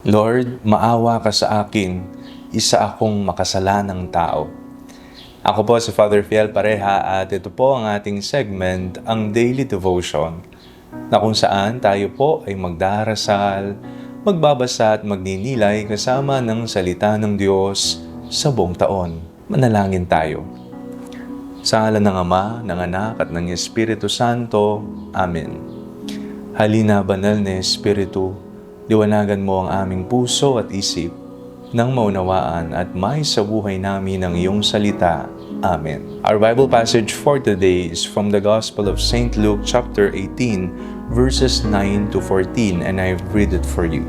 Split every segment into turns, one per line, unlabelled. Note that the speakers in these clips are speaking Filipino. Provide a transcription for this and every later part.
Lord, maawa ka sa akin, isa akong makasalanang tao. Ako po si Father Fiel Pareha at ito po ang ating segment, ang Daily Devotion, na kung saan tayo po ay magdarasal, magbabasa at magninilay kasama ng salita ng Diyos sa buong taon. Manalangin tayo. Sa ngalan ng Ama, ng Anak at ng Espiritu Santo. Amen. Halina, banal na Espiritu, liwanagan mo ang aming puso at isip nang maunawaan at may sa buhay namin ang iyong salita. Amen. Our Bible passage for today is from the Gospel of St. Luke chapter 18, verses 9 to 14, and I read it for you.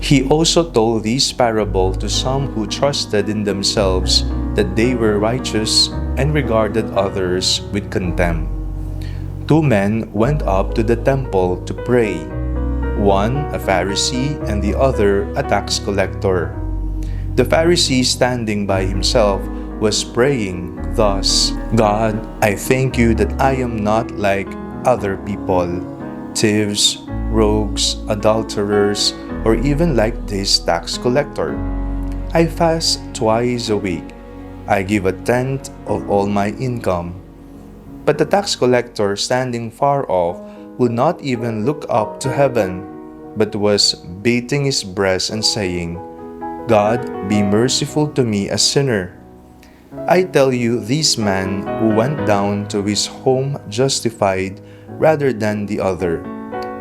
He also told this parable to some who trusted in themselves that they were righteous and regarded others with contempt. Two men went up to the temple to pray, one a Pharisee and the other a tax collector. The Pharisee, standing by himself, was praying thus, God, I thank you that I am not like other people, thieves, rogues, adulterers, or even like this tax collector. I fast twice a week. I give a tenth of all my income. But the tax collector, standing far off, would not even look up to heaven, but was beating his breast and saying, God, be merciful to me, a sinner. I tell you, this man who went down to his home justified rather than the other.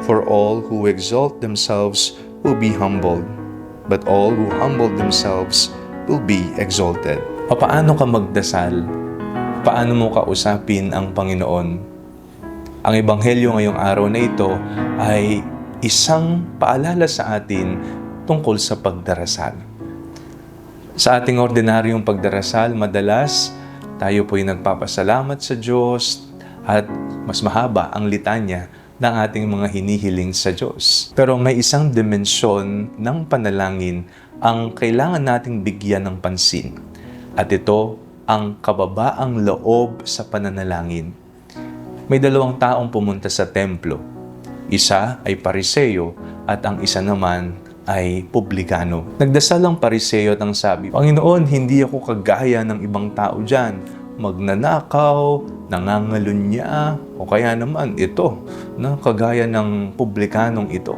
For all who exalt themselves will be humbled, but all who humble themselves will be exalted. Paano ka magdasal? Paano mo kausapin ang Panginoon? Ang Ebanghelyo ngayong araw na ito ay isang paalala sa atin tungkol sa pagdarasal. Sa ating ordinaryong pagdarasal, madalas tayo po'y nagpapasalamat sa Diyos at mas mahaba ang litanya ng ating mga hinihiling sa Diyos. Pero may isang dimensyon ng panalangin ang kailangan nating bigyan ng pansin. At ito ang kababaang loob sa pananalangin. May dalawang taong pumunta sa templo. Isa ay Pariseo at ang isa naman ay publikano. Nagdasal ang Pariseo at ang sabi, Panginoon, hindi ako kagaya ng ibang tao dyan. Magnanakaw, nangangalunya, o kaya naman ito, kagaya ng publikanong ito.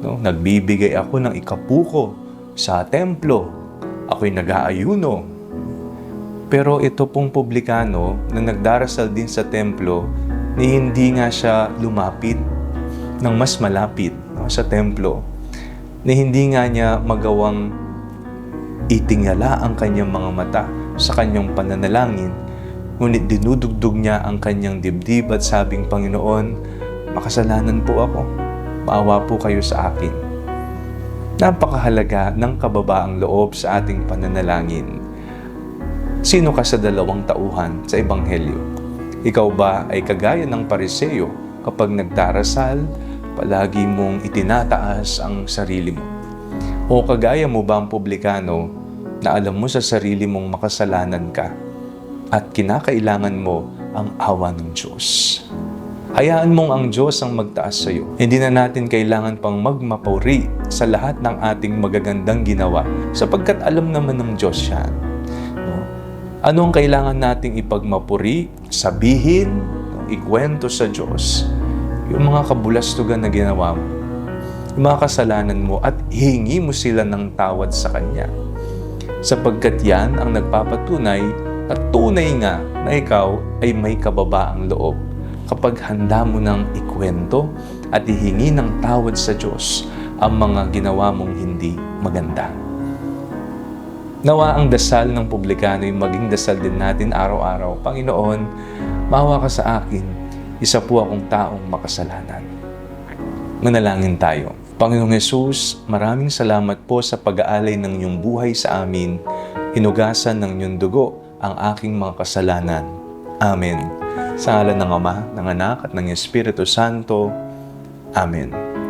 Nagbibigay ako ng ikapuko sa templo. Ako'y nag-aayuno. Pero ito pong publikano na nagdarasal din sa templo, ni hindi nga siya lumapit ng mas malapit sa templo, ni hindi nga niya magawang itingala ang kanyang mga mata sa kanyang pananalangin, ngunit dinudugdug niya ang kanyang dibdib at sabing, Panginoon, makasalanan po ako, maawa po kayo sa akin. Napakahalaga ng kababaang loob sa ating pananalangin. Sino ka sa dalawang tauhan sa Ebanghelyo? Ikaw ba ay kagaya ng Pariseo kapag nagdarasal, palagi mong itinataas ang sarili mo? O kagaya mo ba ang publikano na alam mo sa sarili mong makasalanan ka at kinakailangan mo ang awa ng Diyos? Hayaan mong ang Diyos ang magtaas sa iyo. Hindi na natin kailangan pang magmapuri sa lahat ng ating magagandang ginawa sapagkat alam naman ng Diyos yan. Ano ang kailangan nating ipagmapuri, sabihin, ikwento sa Diyos? Yung mga kabulastugan na ginawa mo, yung mga kasalanan mo at hingi mo sila ng tawad sa Kanya. Sapagkat yan ang nagpapatunay at tunay nga na ikaw ay may kababaang loob kapag handa mo ng ikwento at ihingi ng tawad sa Diyos ang mga ginawa mong hindi maganda. Nawa ang dasal ng publikano ay maging dasal din natin araw-araw. Panginoon, maawa ka sa akin, isa po akong taong makasalanan. Manalangin tayo. Panginoong Hesus, maraming salamat po sa pag-aalay ng iyong buhay sa amin. Hinugasan ng iyong dugo ang aking mga kasalanan. Amen. Sa ngalan ng Ama, ng Anak at ng Espiritu Santo. Amen.